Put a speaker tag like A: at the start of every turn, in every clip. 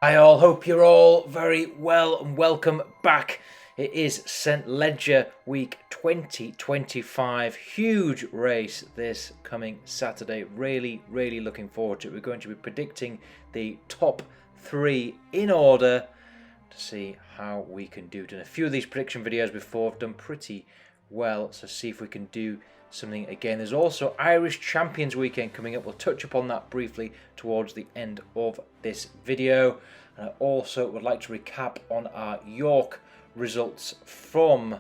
A: I all hope you're all very well and welcome back. It is St Ledger Week 2025. Huge race this coming Saturday. Really looking forward to it. We're going to be predicting the top three in order to see how we can do. Done a few of these prediction videos before. I've done pretty well, so see if we can do something again. There's also Irish Champions Weekend coming up. We'll touch upon that briefly towards the end of this video. And I also would like to recap on our York results from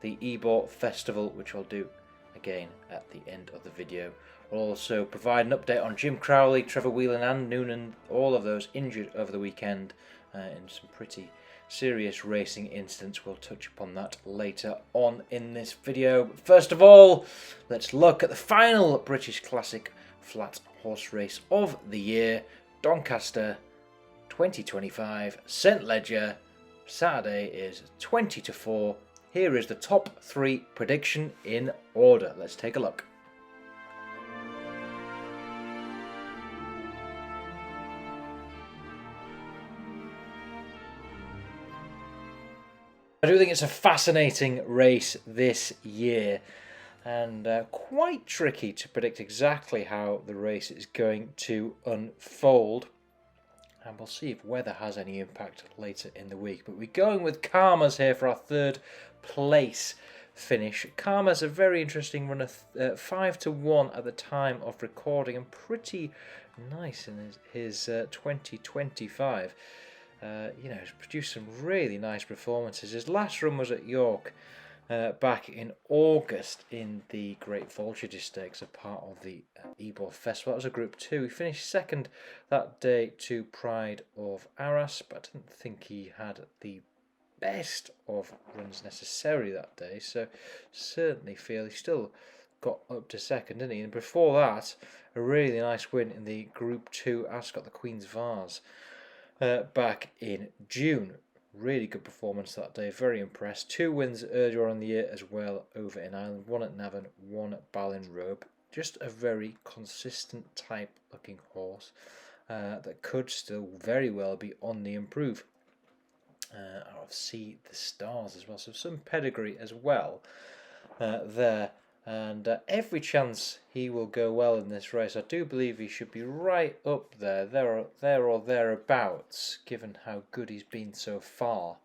A: the Ebor Festival, which I'll do again at the end of the video. We'll also provide an update on Jim Crowley, Trevor Whelan and Noonan, all of those injured over the weekend in some pretty serious racing incidents. We'll touch upon that later on in this video. But first of all, let's look at the final British Classic flat horse race of the year, Doncaster 2025, St Ledger. Saturday is 20-4. Here is the top three prediction in order. Let's take a look. I do think it's a fascinating race this year and quite tricky to predict exactly how the race is going to unfold. And we'll see if weather has any impact later in the week. But we're going with Karma's here for our third place finish. Karma's a very interesting runner, 5-1 at the time of recording, and pretty nice in his 2025. He's produced some really nice performances. His last run was at York back in August in the Great Vulture Stakes, a part of the Ebor Festival. That was a Group 2. He finished second that day to Pride of Arras, but I didn't think he had the best of runs necessarily that day, so certainly feel he still got up to second, didn't he? And before that, a really nice win in the Group 2 Ascot, the Queen's Vase, back in June. Really good performance that day, very impressed. 2 wins earlier on in the year as well over in Ireland, 1 at Navan, 1 at Ballinrobe. Just a very consistent type looking horse that could still very well be on the improve. Out of See the Stars as well, so some pedigree as well there. And every chance he will go well in this race. I do believe he should be right up there or thereabouts, given how good he's been so far.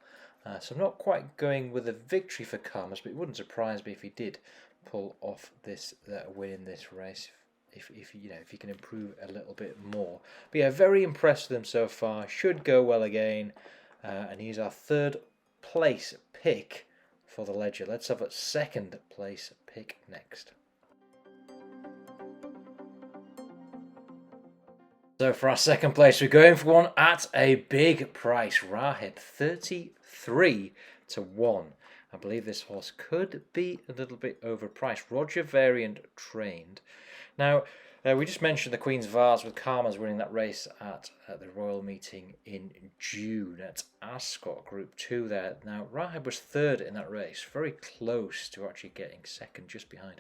A: So I'm not quite going with a victory for Karmas, but it wouldn't surprise me if he did pull off this win in this race. If he can improve a little bit more. But yeah, very impressed with him so far. Should go well again, and he's our third place pick for the Ledger. Let's have a second place pick next. So for our second place, we're going for one at a big price. Rahib, 33-1. I believe this horse could be a little bit overpriced. Roger Variant trained. Now, we just mentioned the Queen's Vase with Karma's winning that race at the Royal Meeting in June at Ascot, Group 2 there. Now, Rahib was third in that race, very close to actually getting second, just behind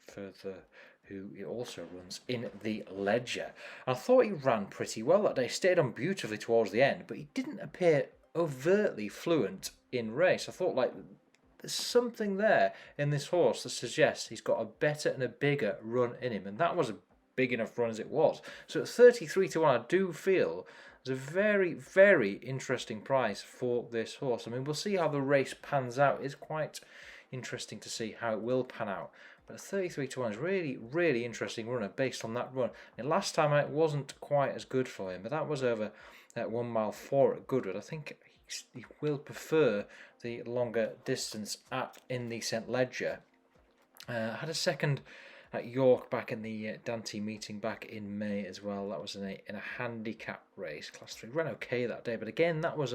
A: Further, who he also runs in the Ledger. I thought he ran pretty well that day, stayed on beautifully towards the end, but he didn't appear overtly fluent in race. I thought, like, there's something there in this horse that suggests he's got a better and a bigger run in him, and that was a big enough run as it was. So at 33-1, I do feel there's a very interesting price for this horse. I mean, we'll see how the race pans out. It's quite interesting to see how it will pan out. But 33-1 is really interesting runner based on that run. And last time it wasn't quite as good for him, but that was over at 1 mile 4 at Goodwood. I think he will prefer the longer distance in the St Ledger. Had a second at York back in the Dante meeting back in May as well. That was in a handicap race, Class 3. Ran okay that day, but again that was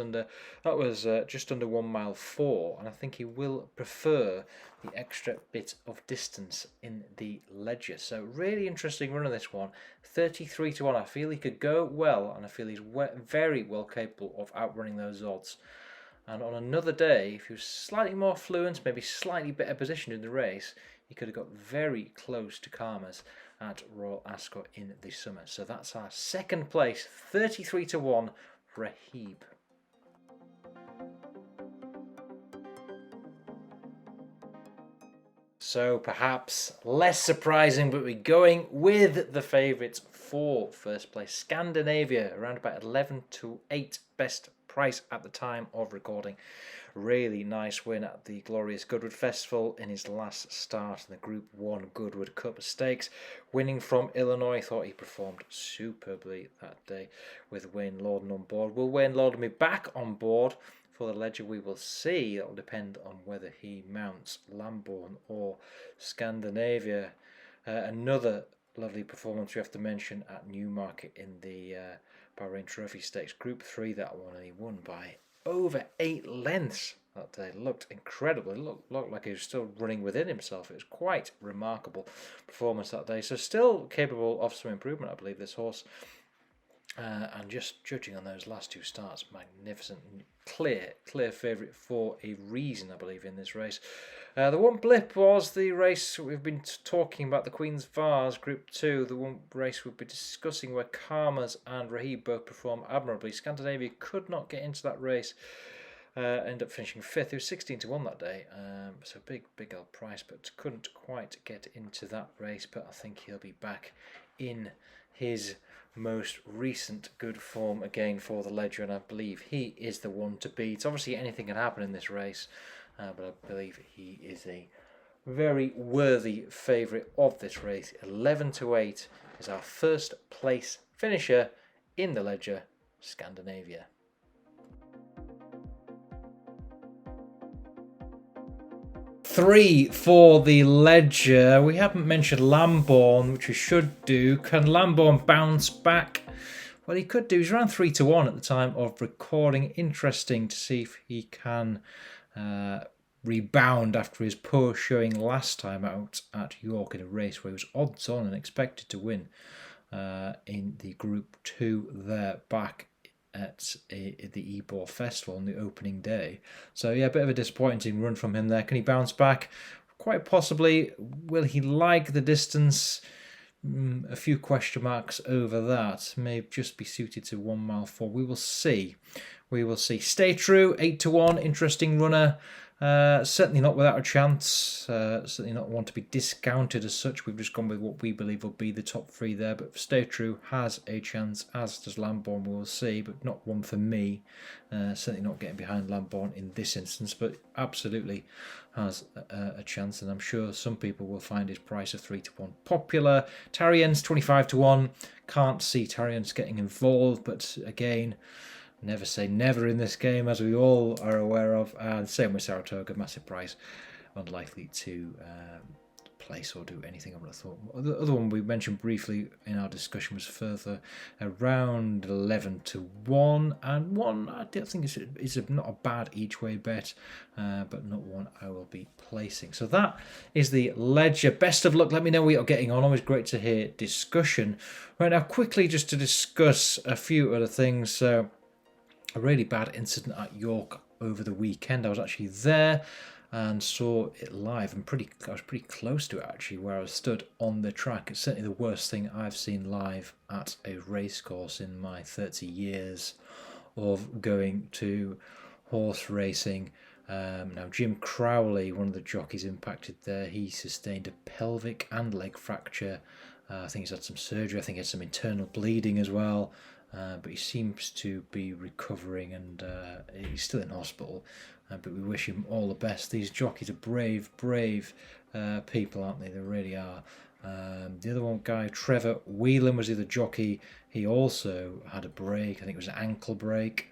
A: just under 1 mile 4, and I think he will prefer the extra bit of distance in the Ledger. So really interesting run of this one. 33-1. I feel he could go well, and I feel he's very well capable of outrunning those odds. And on another day, if he was slightly more fluent, maybe slightly better positioned in the race, he could have got very close to Karma's at Royal Ascot in the summer. So that's our second place, 33-1, Rahib. So perhaps less surprising, but we're going with the favourites for first place. Scandinavia, around about 11 to 8, best price at the time of recording. Really nice win at the glorious Goodwood Festival in his last start in the Group 1 Goodwood Cup Stakes. Winning from Illinois, thought he performed superbly that day with Wayne Lorden on board. Will Wayne Lorden be back on board for the Ledger? We will see. That will depend on whether he mounts Lambourn or Scandinavia. Another lovely performance we have to mention at Newmarket in the Bahrain Trophy Stakes Group 3. That one he won by over 8 lengths that day. Looked incredible. It looked like he was still running within himself. It was quite remarkable performance that day. So still capable of some improvement, I believe, this horse. And just judging on those last 2 starts, magnificent, clear favourite for a reason, I believe, in this race. The one blip was the race we've been talking about, the Queen's Vase Group 2, the one race we'll be discussing where Karmas and Rahib both performed admirably. Scandinavia could not get into that race, ended up finishing 5th. He was 16 to 1 that day, so big old price, but couldn't quite get into that race. But I think he'll be back in his most recent good form again for the Ledger, and I believe he is the one to beat. Obviously anything can happen in this race, but I believe he is a very worthy favourite of this race. 11 to 8 is our first place finisher in the Ledger, Scandinavia. Three for the Ledger. We haven't mentioned Lambourn, which we should do. Can Lambourn bounce back? Well, he could do. He's around 3 to 1 at the time of recording. Interesting to see if he can rebound after his poor showing last time out at York in a race where he was odds on and expected to win in the Group 2 there back at the Ebor Festival on the opening day. So yeah, a bit of a disappointing run from him there. Can he bounce back? Quite possibly. Will he like the distance? A few question marks over that. May just be suited to 1 mile 4. We will see. We will see. Stay True, 8 to 1. Interesting runner. Certainly not without a chance. Certainly not one to be discounted as such. We've just gone with what we believe will be the top 3 there. But Stay True has a chance, as does Lambourn. We'll see, but not one for me. Certainly not getting behind Lambourn in this instance, but absolutely has a chance. And I'm sure some people will find his price of 3 to 1 popular. Tarien's 25 to 1. Can't see Tarien's getting involved, but again, never say never in this game, as we all are aware of. And same with Saratoga, massive price, unlikely to place or do anything, I would have thought. The other one we mentioned briefly in our discussion was further around 11 to 1, and one I don't think is not a bad each way bet, but not one I will be placing. So that is the Ledger. Best of luck. Let me know what you're getting on. Always great to hear discussion. Right, now quickly just to discuss a few other things. So a really bad incident at York over the weekend. I was actually there and saw it live, and I was pretty close to it actually, where I was stood on the track. It's certainly the worst thing I've seen live at a racecourse in my 30 years of going to horse racing. Now Jim Crowley, one of the jockeys impacted there, he sustained a pelvic and leg fracture. I think he's had some surgery. I think he had some internal bleeding as well. But he seems to be recovering, and he's still in hospital. But we wish him all the best. These jockeys are brave people, aren't they? They really are. The other one guy, Trevor Whelan, was the other jockey. He also had a break. I think it was an ankle break.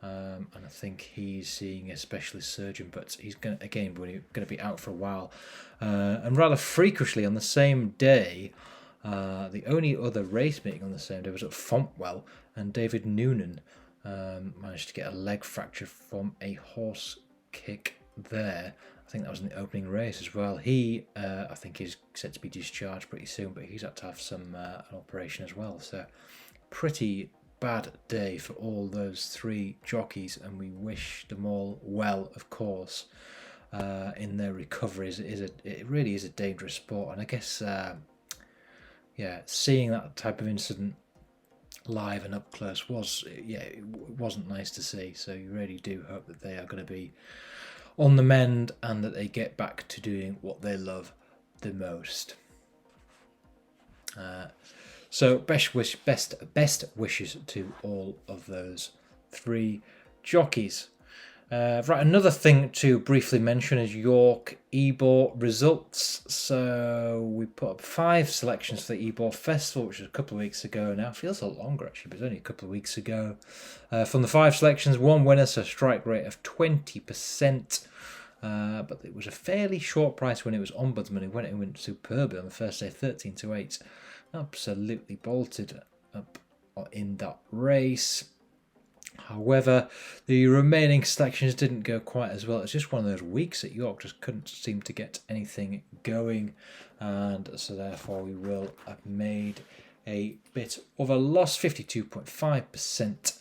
A: And I think he's seeing a specialist surgeon, but he's going to be out for a while. And rather freakishly, on the same day, the only other race meeting on the same day was at Fontwell, and David Noonan managed to get a leg fracture from a horse kick there. I think that was in the opening race as well. He, I think, is set to be discharged pretty soon, but he's had to have an operation as well. So pretty bad day for all those 3 jockeys, and we wish them all well, of course, in their recoveries. It really is a dangerous sport, and I guess seeing that type of incident live and up close was, yeah, it wasn't nice to see. So you really do hope that they are going to be on the mend and that they get back to doing what they love the most. So best wishes to all of those 3 jockeys. Right, another thing to briefly mention is York Ebor results. So we put up 5 selections for the Ebor Festival, which was a couple of weeks ago now. It feels a lot longer actually, but it was only a couple of weeks ago. From the 5 selections, 1 winner, so strike rate of 20%. But it was a fairly short price when it was Ombudsman. It went superbly on the first day, 13-8. Absolutely bolted up in that race. However, the remaining selections didn't go quite as well. It's just one of those weeks at York, just couldn't seem to get anything going, and so therefore we will have made a bit of a loss, 52.5%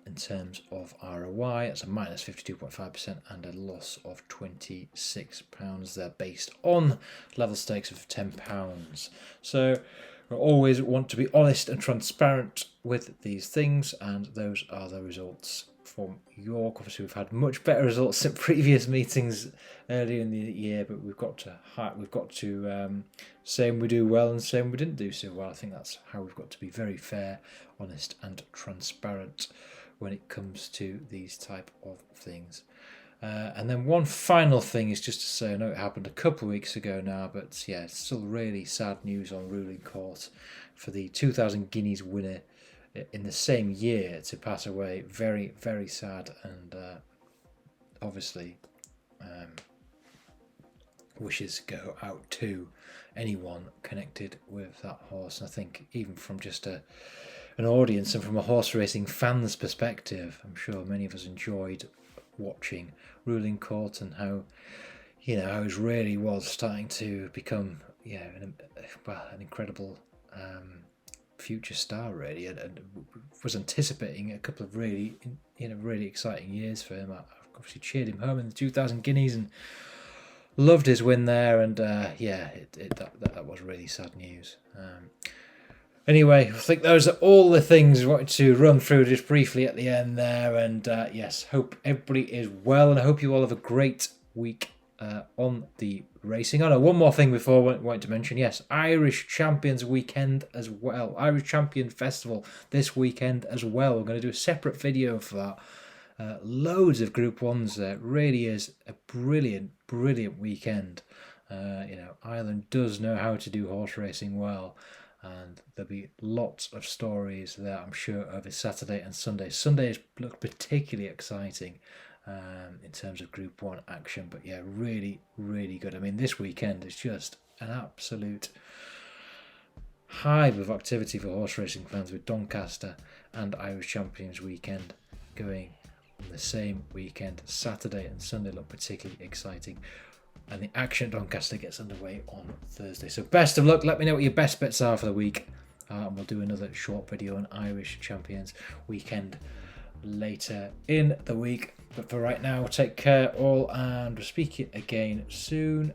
A: in terms of ROI. It's a minus 52.5% and a loss of £26 there, based on level stakes of £10. So we always want to be honest and transparent with these things, and those are the results from York. Obviously, we've had much better results in previous meetings earlier in the year, but we've got to say we do well and say we didn't do so well. I think that's how we've got to be very fair, honest, and transparent when it comes to these type of things. And then one final thing is just to say, I know it happened a couple of weeks ago now, but yeah, it's still really sad news on ruling court for the 2,000 guineas winner in the same year to pass away. Very, very sad, and obviously wishes go out to anyone connected with that horse. And I think even from just an audience and from a horse racing fan's perspective, I'm sure many of us enjoyed watching ruling court and how it really was starting to become an incredible future star, really, and was anticipating a couple of really exciting years for him. I obviously cheered him home in the 2,000 guineas and loved his win there, and that was really sad news. Anyway, I think those are all the things I wanted to run through just briefly at the end there. And yes, hope everybody is well, and I hope you all have a great week on the racing. Oh no, one more thing before I wanted to mention. Yes, Irish Champions weekend as well. Irish Champion Festival this weekend as well. We're going to do a separate video for that. Loads of Group 1s there. It really is a brilliant weekend. Ireland does know how to do horse racing well. And there'll be lots of stories there, I'm sure, over Saturday and Sunday. Sundays look particularly exciting in terms of Group 1 action. But yeah, really, really good. I mean, this weekend is just an absolute hive of activity for horse racing fans, with Doncaster and Irish Champions weekend going on the same weekend. Saturday and Sunday look particularly exciting. And the action at Doncaster gets underway on Thursday. So best of luck. Let me know what your best bets are for the week. And we'll do another short video on Irish Champions weekend later in the week. But for right now, take care all, and we'll speak again soon.